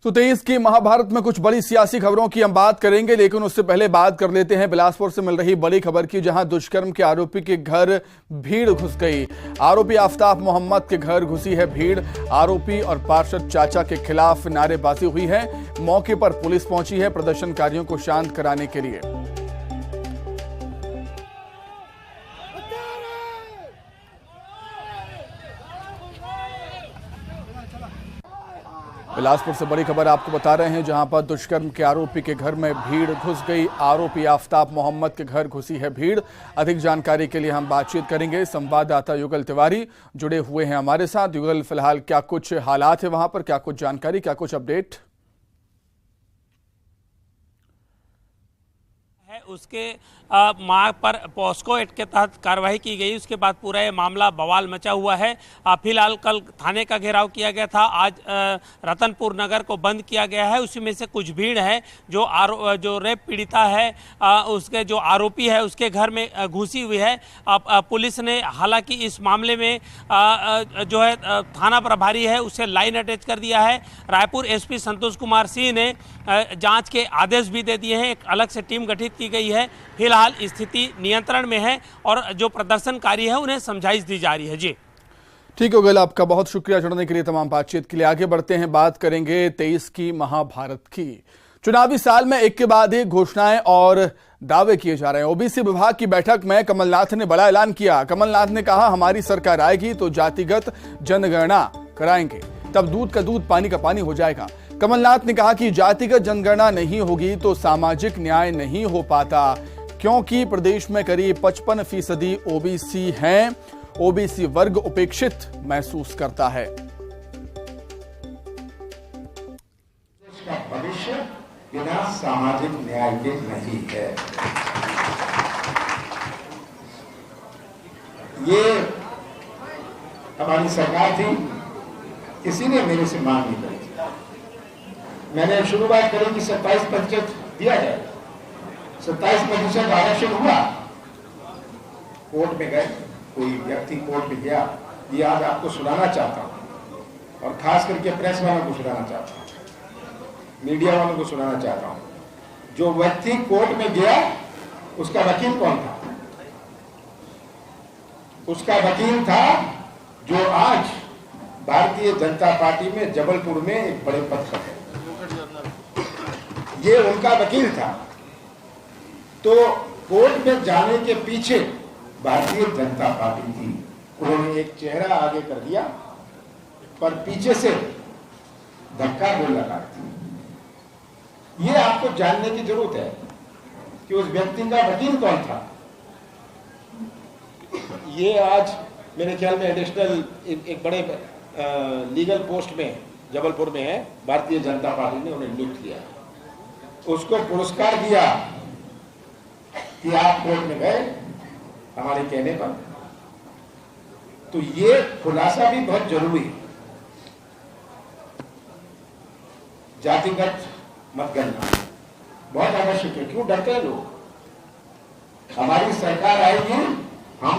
तो 23 की महाभारत में कुछ बड़ी सियासी खबरों की हम बात करेंगे, लेकिन उससे पहले बात कर लेते हैं बिलासपुर से मिल रही बड़ी खबर की, जहां दुष्कर्म के आरोपी के घर भीड़ घुस गई। आरोपी आफताब मोहम्मद के घर घुसी है भीड़। आरोपी और पार्षद चाचा के खिलाफ नारेबाजी हुई है। मौके पर पुलिस पहुंची है प्रदर्शनकारियों को शांत कराने के लिए। बिलासपुर से बड़ी खबर आपको बता रहे हैं, जहां पर दुष्कर्म के आरोपी के घर में भीड़ घुस गई। आरोपी आफताब मोहम्मद के घर घुसी है भीड़। अधिक जानकारी के लिए हम बातचीत करेंगे। संवाददाता युगल तिवारी जुड़े हुए हैं हमारे साथ। युगल, फिलहाल क्या कुछ हालात है वहां पर, क्या कुछ जानकारी, क्या कुछ अपडेट है? उसके मां पर पॉस्को एक्ट के तहत कार्रवाई की गई। उसके बाद पूरा ये मामला बवाल मचा हुआ है। फिलहाल कल थाने का घेराव किया गया था, आज रतनपुर नगर को बंद किया गया है। उसी में से कुछ भीड़ है जो रेप पीड़िता है, उसके जो आरोपी है उसके घर में घुसी हुई है। पुलिस ने हालांकि इस मामले में जो है थाना प्रभारी है उसे लाइन अटैच कर दिया है। रायपुर एसपी संतोष कुमार सिंह ने जांच के आदेश भी दे दिए हैं। एक अलग से टीम गठित की गई है। फिलहाल स्थिति नियंत्रण में है और जो प्रदर्शनकारी है उन्हें समझाइश दी जा रही है। जी ठीक है, आपका बहुत शुक्रिया जुड़ने के लिए, तमाम बातचीत के लिए। आगे बढ़ते हैं, बात करेंगे 23 की महाभारत की। चुनावी साल में एक के बाद एक घोषणाएं और दावे किए जा रहे हैं। ओबीसी विभाग की बैठक में कमलनाथ ने बड़ा ऐलान किया। कमलनाथ ने कहा, हमारी सरकार आएगी तो जातिगत जनगणना कराएंगे, तब दूध का दूध पानी का पानी हो जाएगा। कमलनाथ ने कहा कि जातिगत जनगणना नहीं होगी तो सामाजिक न्याय नहीं हो पाता, क्योंकि प्रदेश में करीब 55% ओबीसी हैं। ओबीसी वर्ग उपेक्षित महसूस करता है। देश का भविष्य बिना सामाजिक न्याय के नहीं है। ये हमारी सरकार थी, किसी ने मेरे से मांग नहीं करी। मैंने शुरुआत करी कि 27% दिया जाए। 27% आरक्षण हुआ। कोर्ट में गए, कोई व्यक्ति कोर्ट में गया, ये आज आपको सुनाना चाहता हूं और खास करके प्रेस वालों को सुनाना चाहता हूं, मीडिया वालों को सुनाना चाहता हूं। जो व्यक्ति कोर्ट में गया उसका वकील कौन था? उसका वकील था जो आज भारतीय जनता पार्टी में जबलपुर में एक बड़े पद पर है। ये उनका वकील था। तो कोर्ट में जाने के पीछे भारतीय जनता पार्टी थी। उन्होंने एक चेहरा आगे कर दिया पर पीछे से धक्का गोल लगा दी। ये आपको जानने की जरूरत है कि उस व्यक्ति का वकील कौन था। ये आज मेरे ख्याल में एडिशनल एक बड़े लीगल पोस्ट में जबलपुर में है। भारतीय जनता पार्टी ने उन्हें नियुक्त किया, उसको पुरस्कार दिया कि आप कोर्ट में गए हमारे कहने पर। तो ये खुलासा भी बहुत जरूरी है। जातिगत मतगणना बहुत आवश्यक है। क्यों डरते हैं लोग? हमारी सरकार आएगी, हम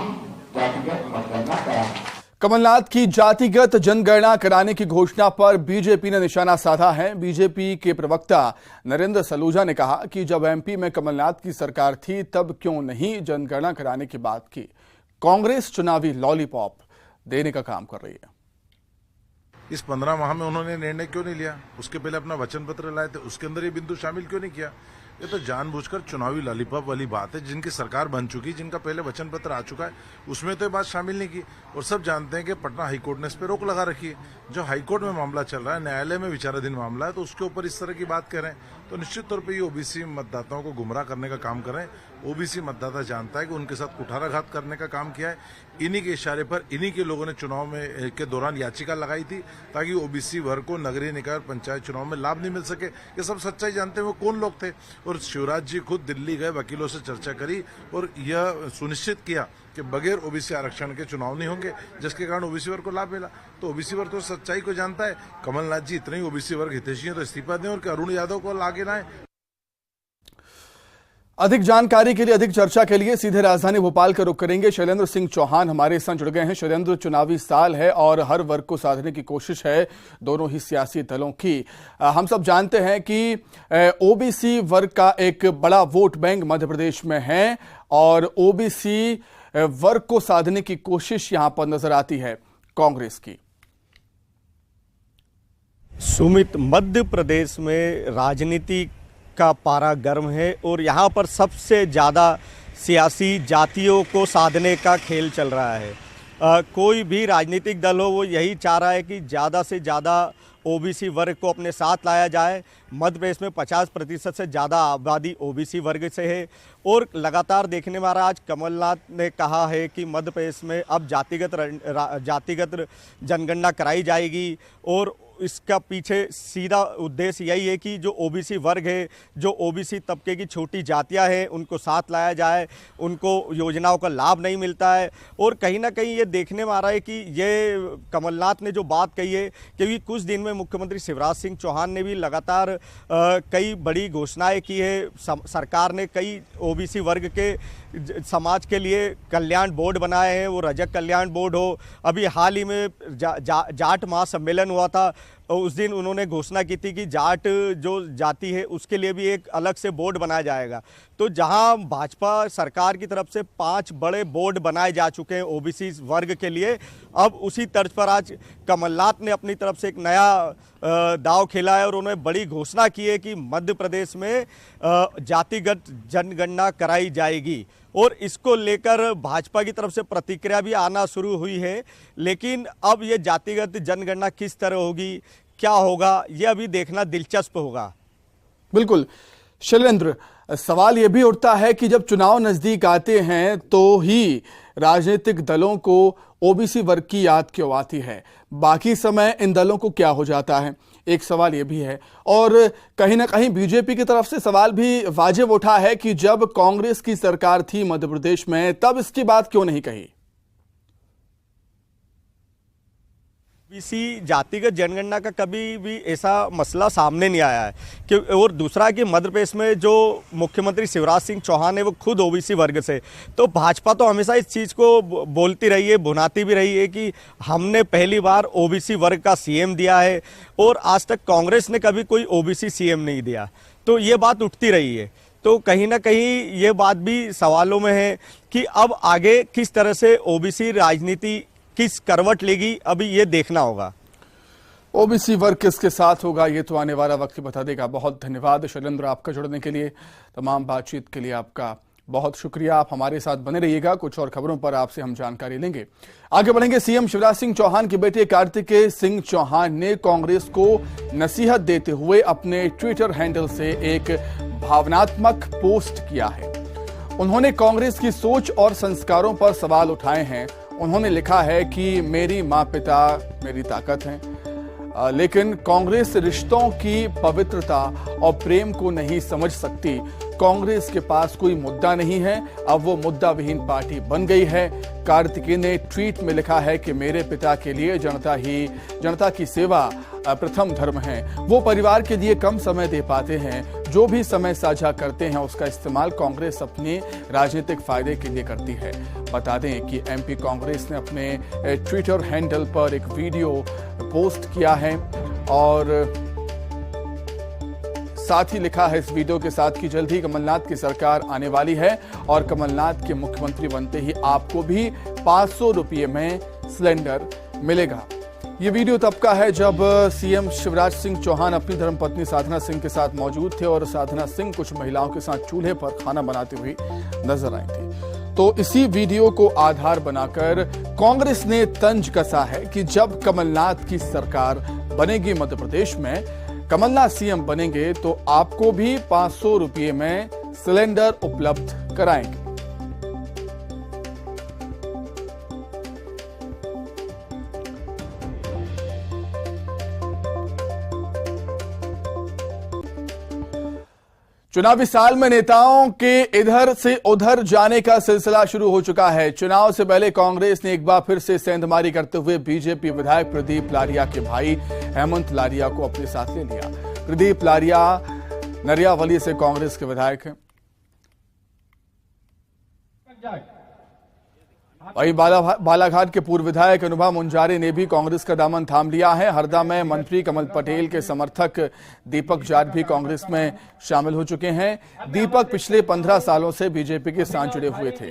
जातिगत मतगणना कराएंगे। कमलनाथ की जातिगत जनगणना कराने की घोषणा पर बीजेपी ने निशाना साधा है। बीजेपी के प्रवक्ता नरेंद्र सलूजा ने कहा कि जब एमपी में कमलनाथ की सरकार थी तब क्यों नहीं जनगणना कराने की बात की। कांग्रेस चुनावी लॉलीपॉप देने का काम कर रही है। इस 15 माह में उन्होंने निर्णय क्यों नहीं लिया? उसके पहले अपना वचन पत्र लाए थे, उसके अंदर ये बिंदु शामिल क्यों नहीं किया? ये तो जानबूझकर चुनावी लॉलीपॉप वाली बात है। जिनकी सरकार बन चुकी, जिनका पहले वचन पत्र आ चुका है, उसमें तो ये बात शामिल नहीं की। और सब जानते हैं कि पटना हाईकोर्ट ने इस पर रोक लगा रखी है। जो हाईकोर्ट में मामला चल रहा है, न्यायालय में विचाराधीन मामला है, तो उसके ऊपर इस तरह की बात कर रहे हैं तो निश्चित तौर पर ये ओबीसी मतदाताओं को गुमराह करने का काम कर रहे हैं। ओबीसी मतदाता जानता है कि उनके साथ कुठाराघात करने का काम किया है। इन्हीं के इशारे पर इन्हीं के लोगों ने चुनाव में के दौरान याचिका लगाई थी ताकि ओबीसी वर्ग को नगरीय निकाय और पंचायत चुनाव में लाभ नहीं मिल सके। ये सब सच्चाई जानते हैं वो कौन लोग थे। और शिवराज जी खुद दिल्ली गए, वकीलों से चर्चा करी और यह सुनिश्चित किया कि बगैर ओबीसी आरक्षण के चुनाव नहीं होंगे, जिसके कारण ओबीसी वर्ग को लाभ मिला। तो ओबीसी वर्ग तो सच्चाई को जानता है। कमलनाथ जी इतने ही ओबीसी वर्ग हितैषी हैं तो इस्तीफा दें और अरुण यादव को आगे लाएं। अधिक जानकारी के लिए, अधिक चर्चा के लिए सीधे राजधानी भोपाल का रुख करेंगे। शैलेंद्र सिंह चौहान हमारे साथ जुड़ गए हैं। शैलेंद्र, चुनावी साल है और हर वर्ग को साधने की कोशिश है दोनों ही सियासी दलों की। हम सब जानते हैं कि ओबीसी वर्ग का एक बड़ा वोट बैंक मध्य प्रदेश में है और ओबीसी वर्ग को साधने की कोशिश यहां पर नजर आती है कांग्रेस की। सुमित, मध्य प्रदेश में राजनीति का पारा गर्म है और यहाँ पर सबसे ज़्यादा सियासी जातियों को साधने का खेल चल रहा है। कोई भी राजनीतिक दल हो वो यही चाह रहा है कि ज़्यादा से ज़्यादा ओबीसी वर्ग को अपने साथ लाया जाए। मध्य प्रदेश में 50% से ज़्यादा आबादी ओबीसी वर्ग से है और लगातार देखने में आ रहा, आज कमलनाथ ने कहा है कि मध्य प्रदेश में अब जातिगत जनगणना कराई जाएगी और इसका पीछे सीधा उद्देश्य यही है कि जो ओबीसी वर्ग है, जो ओबीसी तबके की छोटी जातियां हैं, उनको साथ लाया जाए, उनको योजनाओं का लाभ नहीं मिलता है। और कहीं ना कहीं ये देखने में आ रहा है कि ये कमलनाथ ने जो बात कही है, क्योंकि कुछ दिन में मुख्यमंत्री शिवराज सिंह चौहान ने भी लगातार कई बड़ी घोषणाएं की है। सरकार ने कई ओबीसी वर्ग के समाज के लिए कल्याण बोर्ड बनाए हैं, वो रजक कल्याण बोर्ड हो, अभी हाल ही में जाट महासम्मेलन हुआ था, उस दिन उन्होंने घोषणा की थी कि जाट जो जाति है उसके लिए भी एक अलग से बोर्ड बनाया जाएगा। तो जहां भाजपा सरकार की तरफ से 5 बड़े बोर्ड बनाए जा चुके हैं ओबीसी वर्ग के लिए, अब उसी तर्ज पर आज कमलनाथ ने अपनी तरफ से एक नया दाव खेला है और उन्होंने बड़ी घोषणा की है कि मध्य प्रदेश में जातिगत जनगणना कराई जाएगी और इसको लेकर भाजपा की तरफ से प्रतिक्रिया भी आना शुरू हुई है। लेकिन अब ये जातिगत जनगणना किस तरह होगी, क्या होगा, ये अभी देखना दिलचस्प होगा। बिल्कुल शैलेंद्र, सवाल यह भी उठता है कि जब चुनाव नजदीक आते हैं तो ही राजनीतिक दलों को ओबीसी वर्ग की याद क्यों आती है, बाकी समय इन दलों को क्या हो जाता है, एक सवाल यह भी है। और कहीं ना कहीं बीजेपी की तरफ से सवाल भी वाजिब उठा है कि जब कांग्रेस की सरकार थी मध्य प्रदेश में तब इसकी बात क्यों नहीं कही। ओबीसी जातिगत जनगणना का कभी भी ऐसा मसला सामने नहीं आया है कि, और दूसरा कि मध्य प्रदेश में जो मुख्यमंत्री शिवराज सिंह चौहान है वो खुद ओबीसी वर्ग से, तो भाजपा तो हमेशा इस चीज़ को बोलती रही है, भुनाती भी रही है कि हमने पहली बार ओबीसी वर्ग का सीएम दिया है और आज तक कांग्रेस ने कभी कोई ओबीसी सीएम नहीं दिया। तो ये बात उठती रही है। तो कहीं ना कहीं ये बात भी सवालों में है कि अब आगे किस तरह से ओबीसी राजनीति किस करवट लेगी, अभी ये देखना होगा। ओबीसी वर्ग किसके साथ होगा ये तो आने वाला वक्त ही बता देगा। बहुत धन्यवाद शैलेंद्र आपका जुड़ने के लिए, तमाम बातचीत के लिए आपका बहुत शुक्रिया। आप हमारे साथ बने रहिएगा, कुछ और खबरों पर आपसे हम जानकारी लेंगे। आगे बढ़ेंगे। सीएम शिवराज सिंह चौहान के बेटे कार्तिकेय सिंह चौहान ने कांग्रेस को नसीहत देते हुए अपने ट्विटर हैंडल से एक भावनात्मक पोस्ट किया है। उन्होंने कांग्रेस की सोच और संस्कारों पर सवाल उठाए हैं। उन्होंने लिखा है कि मेरी माँ पिता मेरी ताकत हैं, लेकिन कांग्रेस रिश्तों की पवित्रता और प्रेम को नहीं समझ सकती। कांग्रेस के पास कोई मुद्दा नहीं है, अब वो मुद्दा विहीन पार्टी बन गई है। कार्तिकेय ने ट्वीट में लिखा है कि मेरे पिता के लिए जनता की सेवा प्रथम धर्म है। वो परिवार के लिए कम समय दे पाते हैं, जो भी समय साझा करते हैं उसका इस्तेमाल कांग्रेस अपने राजनीतिक फायदे के लिए करती है। बता दें कि एमपी कांग्रेस ने अपने ट्विटर हैंडल पर एक वीडियो पोस्ट किया है और साथ ही लिखा है इस वीडियो के साथ कि जल्द ही कमलनाथ की सरकार आने वाली है और कमलनाथ के मुख्यमंत्री बनते ही आपको भी 500 रुपये में सिलेंडर मिलेगा। ये वीडियो तब का है जब सीएम शिवराज सिंह चौहान अपनी धर्मपत्नी साधना सिंह के साथ मौजूद थे और साधना सिंह कुछ महिलाओं के साथ चूल्हे पर खाना बनाती हुई नजर आई थी। तो इसी वीडियो को आधार बनाकर कांग्रेस ने तंज कसा है कि जब कमलनाथ की सरकार बनेगी मध्य प्रदेश में, कमलनाथ सीएम बनेंगे तो आपको भी 500 रुपये में सिलेंडर उपलब्ध कराएंगे। चुनावी साल में नेताओं के इधर से उधर जाने का सिलसिला शुरू हो चुका है। चुनाव से पहले कांग्रेस ने एक बार फिर से सेंधमारी करते हुए बीजेपी विधायक प्रदीप लारिया के भाई हेमंत लारिया को अपने साथ ले लिया। प्रदीप लारिया नरियावली से कांग्रेस के विधायक हैं। वहीं बालाघाट के पूर्व विधायक अनुभा मुंजारे ने भी कांग्रेस का दामन थाम लिया है। हरदा में मंत्री कमल पटेल के समर्थक दीपक जाट भी कांग्रेस में शामिल हो चुके हैं। दीपक पिछले 15 सालों से बीजेपी के साथ जुड़े हुए थे।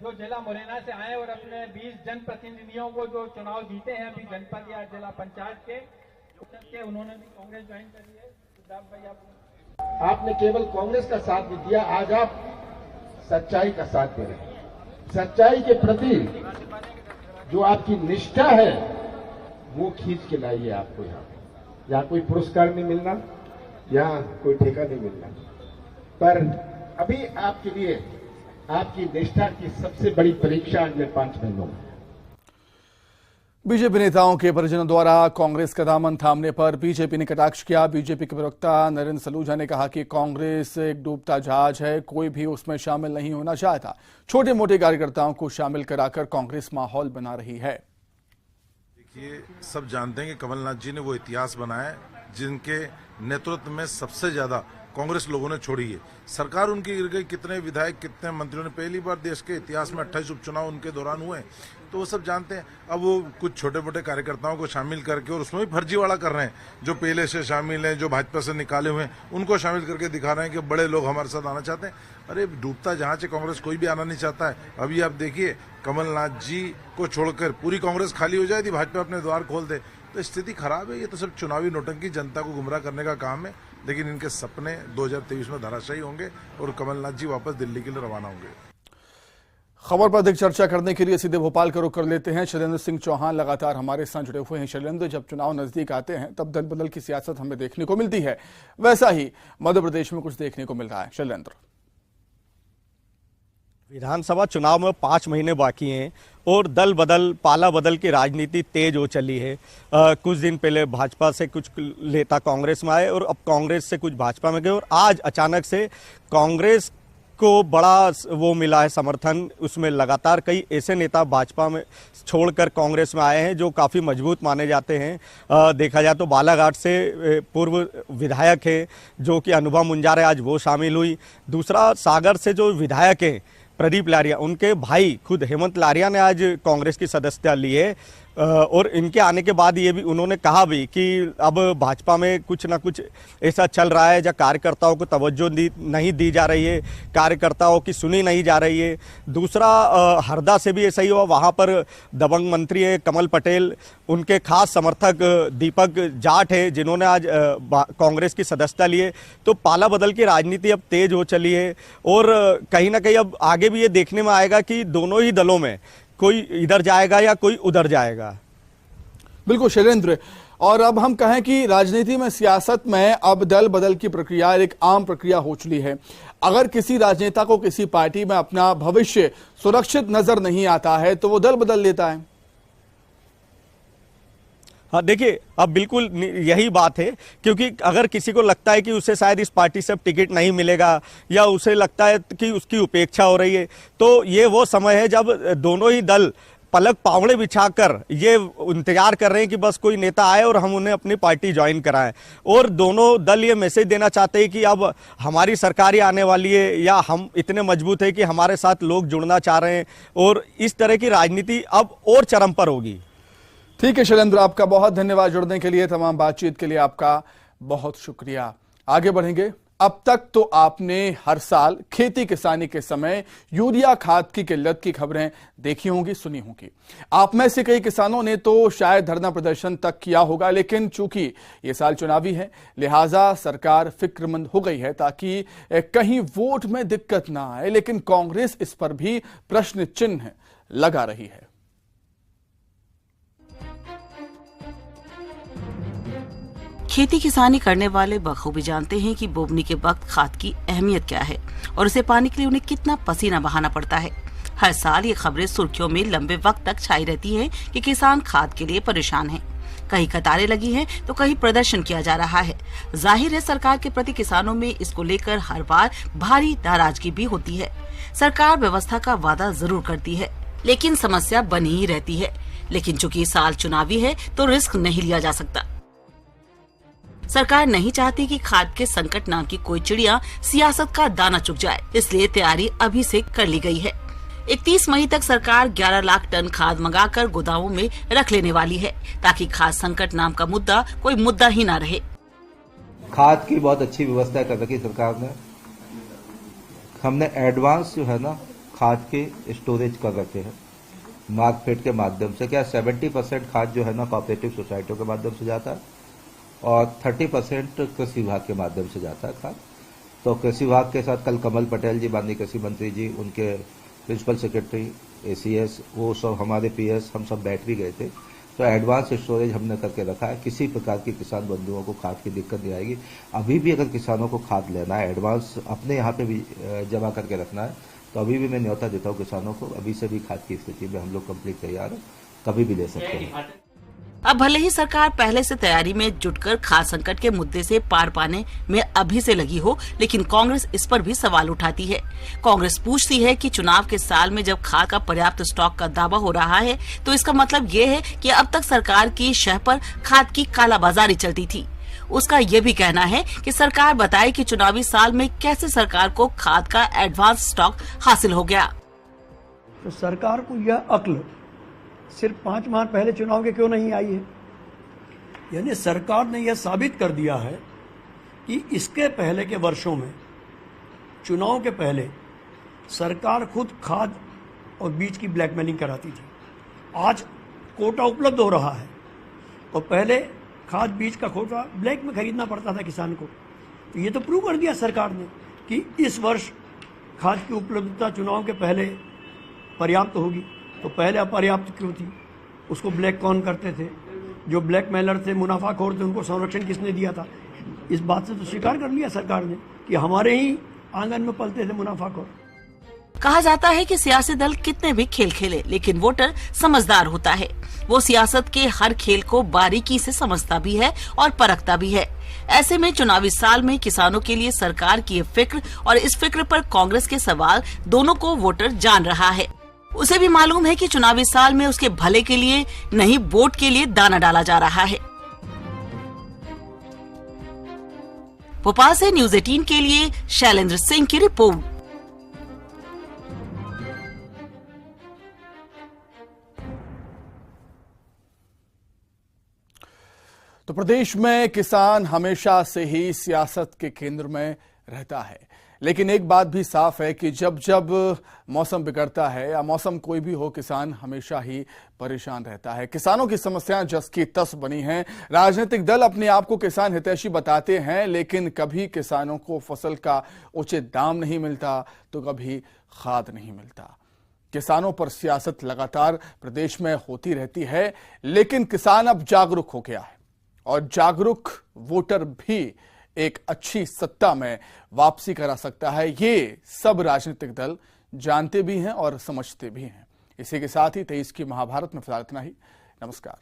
जो जिला मुरैना से आए और अपने 20 जनप्रतिनिधियों को जो चुनाव जीते हैं अभी जनपद या जिला पंचायत के उन्होंने भी कांग्रेस ज्वाइन कर ली है। सिद्धार्थ भाई, आपने केवल कांग्रेस का साथ नहीं दिया, आज आप सच्चाई का साथ दे रहे हैं। सच्चाई के प्रति जो आपकी निष्ठा है वो खींच के लाइए आपको। यहाँ कोई पुरस्कार नहीं मिलना, यहाँ कोई ठेका नहीं मिलना, पर अभी आपके लिए आपकी निष्ठा की सबसे बड़ी परीक्षा अगले 5 महीनों में। बीजेपी नेताओं के परिजनों द्वारा कांग्रेस का दामन थामने पर बीजेपी ने कटाक्ष किया। बीजेपी के प्रवक्ता नरेंद्र सलूजा ने कहा कि कांग्रेस एक डूबता जहाज है, कोई भी उसमें शामिल नहीं होना चाहता। छोटे मोटे कार्यकर्ताओं को शामिल कराकर कांग्रेस माहौल बना रही है। देखिए, सब जानते हैं कि कमलनाथ जी ने वो इतिहास बनाया है जिनके नेतृत्व में सबसे ज्यादा कांग्रेस लोगों ने छोड़ी है। सरकार उनकी गिर गई, कितने विधायक कितने मंत्रियों ने, पहली बार देश के इतिहास में 28 उपचुनाव उनके दौरान हुए, तो वो सब जानते हैं। अब वो कुछ छोटे मोटे कार्यकर्ताओं को शामिल करके और उसमें भी फर्जीवाड़ा कर रहे हैं। जो पहले से शामिल हैं, जो भाजपा से निकाले हुए हैं, उनको शामिल करके दिखा रहे हैं कि बड़े लोग हमारे साथ आना चाहते हैं। अरे डूबता जहां से कांग्रेस कोई भी आना नहीं चाहता है। अभी आप देखिए, कमलनाथ जी को छोड़कर पूरी कांग्रेस खाली हो जाए, भाजपा अपने द्वार खोल दे, तो स्थिति खराब है। ये तो सिर्फ चुनावी नोटंकी, जनता को गुमराह करने का काम है। लेकिन इनके सपने 2023 में धराशायी होंगे और कमलनाथ जी वापस दिल्ली के लिए रवाना होंगे। खबर पर अधिक चर्चा करने के लिए सीधे भोपाल का रुख कर लेते हैं। शैलेंद्र सिंह चौहान लगातार हमारे साथ जुड़े हुए हैं। शैलेंद्र, जब चुनाव नजदीक आते हैं तब दल बदल की सियासत हमें देखने को मिलती है, वैसा ही मध्य प्रदेश में कुछ देखने को मिल रहा है। शैलेंद्र, विधानसभा चुनाव में 5 महीने बाकी हैं और दल बदल, पाला बदल की राजनीति तेज हो चली है। कुछ दिन पहले भाजपा से कुछ नेता कांग्रेस में आए और अब कांग्रेस से कुछ भाजपा में गए और आज अचानक से कांग्रेस को बड़ा वो मिला है समर्थन। उसमें लगातार कई ऐसे नेता भाजपा में छोड़कर कांग्रेस में आए हैं जो काफ़ी मजबूत माने जाते हैं। देखा जाए तो बालाघाट से पूर्व विधायक है जो कि अनुभा मुंजारे, आज वो शामिल हुई। दूसरा, सागर से जो विधायक है प्रदीप लारिया, उनके भाई खुद हेमंत लारिया ने आज कांग्रेस की सदस्यता ली है। और इनके आने के बाद ये भी उन्होंने कहा भी कि अब भाजपा में कुछ ना कुछ ऐसा चल रहा है जहाँ कार्यकर्ताओं को तवज्जो नहीं दी जा रही है, कार्यकर्ताओं की सुनी नहीं जा रही है। दूसरा, हरदा से भी ऐसा ही हुआ, वहाँ पर दबंग मंत्री है कमल पटेल, उनके खास समर्थक दीपक जाट है जिन्होंने आज कांग्रेस की सदस्यता ली है। तो पाला बदल की राजनीति अब तेज हो चली है और कहीं ना कहीं अब आगे भी ये देखने में आएगा कि दोनों ही दलों में कोई इधर जाएगा या कोई उधर जाएगा। बिल्कुल शैलेंद्र, और अब हम कहें कि राजनीति में, सियासत में अब दल बदल की प्रक्रिया एक आम प्रक्रिया हो चुकी है। अगर किसी राजनेता को किसी पार्टी में अपना भविष्य सुरक्षित नजर नहीं आता है तो वो दल बदल लेता है। हाँ, देखिए, अब बिल्कुल यही बात है, क्योंकि अगर किसी को लगता है कि उसे शायद इस पार्टी से अब टिकट नहीं मिलेगा या उसे लगता है कि उसकी उपेक्षा हो रही है, तो ये वो समय है जब दोनों ही दल पलक पावड़े बिछाकर ये इंतजार कर रहे हैं कि बस कोई नेता आए और हम उन्हें अपनी पार्टी ज्वाइन कराएं। और दोनों दल ये मैसेज देना चाहते हैं कि अब हमारी सरकार ही आने वाली है या हम इतने मजबूत है कि हमारे साथ लोग जुड़ना चाह रहे हैं, और इस तरह की राजनीति अब और चरम पर होगी। ठीक है शैलेंद्र, आपका बहुत धन्यवाद जुड़ने के लिए, तमाम बातचीत के लिए आपका बहुत शुक्रिया। आगे बढ़ेंगे। अब तक तो आपने हर साल खेती किसानी के समय यूरिया खाद की किल्लत की खबरें देखी होंगी, सुनी होंगी। आप में से कई किसानों ने तो शायद धरना प्रदर्शन तक किया होगा, लेकिन चूंकि ये साल चुनावी है लिहाजा सरकार फिक्रमंद हो गई है ताकि कहीं वोट में दिक्कत ना आए। लेकिन कांग्रेस इस पर भी प्रश्न चिन्ह लगा रही है। खेती किसानी करने वाले बखूबी जानते हैं कि बोवनी के वक्त खाद की अहमियत क्या है और उसे पाने के लिए उन्हें कितना पसीना बहाना पड़ता है। हर साल ये खबरें सुर्खियों में लंबे वक्त तक छाई रहती हैं कि किसान खाद के लिए परेशान हैं। कहीं कतारें लगी हैं तो कहीं प्रदर्शन किया जा रहा है। जाहिर है सरकार के प्रति किसानों में इसको लेकर हर बार भारी नाराजगी भी होती है। सरकार व्यवस्था का वादा जरूर करती है लेकिन समस्या बनी ही रहती है। लेकिन चूंकि साल चुनावी है तो रिस्क नहीं लिया जा सकता। सरकार नहीं चाहती कि खाद के संकट नाम की कोई चिड़िया सियासत का दाना चुग जाए, इसलिए तैयारी अभी से कर ली गई है। 31 मई तक सरकार 11 लाख टन खाद मंगाकर गोदामों में रख लेने वाली है, ताकि खाद संकट नाम का मुद्दा कोई मुद्दा ही ना रहे। खाद की बहुत अच्छी व्यवस्था कर रखी सरकार ने। हमने एडवांस जो है ना खाद के स्टोरेज कर रखे हैं मार्कफेड के माध्यम से। क्या 70% खाद जो है ना कोऑपरेटिव सोसाइटियों के माध्यम से जाता है और 30% कृषि विभाग के माध्यम से जाता है खाद। तो कृषि विभाग के साथ कल कमल पटेल जी, माननीय कृषि मंत्री जी, उनके प्रिंसिपल सेक्रेटरी, ACS, वो सब हमारे PS, हम सब बैठ भी गए थे। तो एडवांस स्टोरेज हमने करके रखा है, किसी प्रकार की किसान बंधुओं को खाद की दिक्कत नहीं आएगी। अभी भी अगर किसानों को खाद लेना है, एडवांस अपने यहाँ पे भी जमा करके रखना है, तो अभी भी मैं न्योता देता हूँ किसानों को। अभी से भी खाद की स्थिति में हम लोग कंप्लीट तैयार हैं, कभी भी ले सकते हैं। अब भले ही सरकार पहले से तैयारी में जुटकर खाद संकट के मुद्दे से पार पाने में अभी से लगी हो, लेकिन कांग्रेस इस पर भी सवाल उठाती है। कांग्रेस पूछती है कि चुनाव के साल में जब खाद का पर्याप्त स्टॉक का दावा हो रहा है, तो इसका मतलब ये है कि अब तक सरकार की शह पर खाद की कालाबाजारी चलती थी। उसका ये भी कहना है कि सरकार बताए कि चुनावी साल में कैसे सरकार को खाद का एडवांस स्टॉक हासिल हो गया। तो सरकार को यह अक्ल सिर्फ 5 माह पहले चुनाव के क्यों नहीं आई है? यानी सरकार ने यह साबित कर दिया है कि इसके पहले के वर्षों में, चुनाव के पहले, सरकार खुद खाद और बीज की ब्लैकमेलिंग कराती थी। आज कोटा उपलब्ध हो रहा है और पहले खाद बीज का कोटा ब्लैक में खरीदना पड़ता था किसान को। तो ये तो प्रूव कर दिया सरकार ने कि इस वर्ष खाद की उपलब्धता चुनाव के पहले पर्याप्त होगी। तो पहले अपर्याप्त क्यों थी? उसको ब्लैक कौन करते थे? जो ब्लैक मेलर थे, मुनाफाखोर थे, उनको संरक्षण किसने दिया था? इस बात से तो स्वीकार कर लिया सरकार ने कि हमारे ही आंगन में पलते थे मुनाफाखोर। कहा जाता है कि सियासी दल कितने भी खेल खेले, लेकिन वोटर समझदार होता है। वो सियासत के हर खेल को बारीकी से समझता भी है और परखता भी है। ऐसे में चुनावी साल में किसानों के लिए सरकार की ये फिक्र और इस फिक्र पर कांग्रेस के सवाल, दोनों को वोटर जान रहा है। उसे भी मालूम है कि चुनावी साल में उसके भले के लिए नहीं, वोट के लिए दाना डाला जा रहा है। भोपाल से न्यूज़ 18 के लिए शैलेंद्र सिंह की रिपोर्ट। तो प्रदेश में किसान हमेशा से ही सियासत के केंद्र में रहता है, लेकिन एक बात भी साफ है कि जब जब मौसम बिगड़ता है या मौसम कोई भी हो, किसान हमेशा ही परेशान रहता है। किसानों की समस्याएं जस की तस बनी हैं। राजनीतिक दल अपने आप को किसान हितैषी बताते हैं, लेकिन कभी किसानों को फसल का उचित दाम नहीं मिलता तो कभी खाद नहीं मिलता। किसानों पर सियासत लगातार प्रदेश में होती रहती है, लेकिन किसान अब जागरूक हो गया है और जागरूक वोटर भी एक अच्छी सत्ता में वापसी करा सकता है। ये सब राजनीतिक दल जानते भी हैं और समझते भी हैं। इसी के साथ ही 23 की महाभारत में फिलहाल इतना ही। नमस्कार।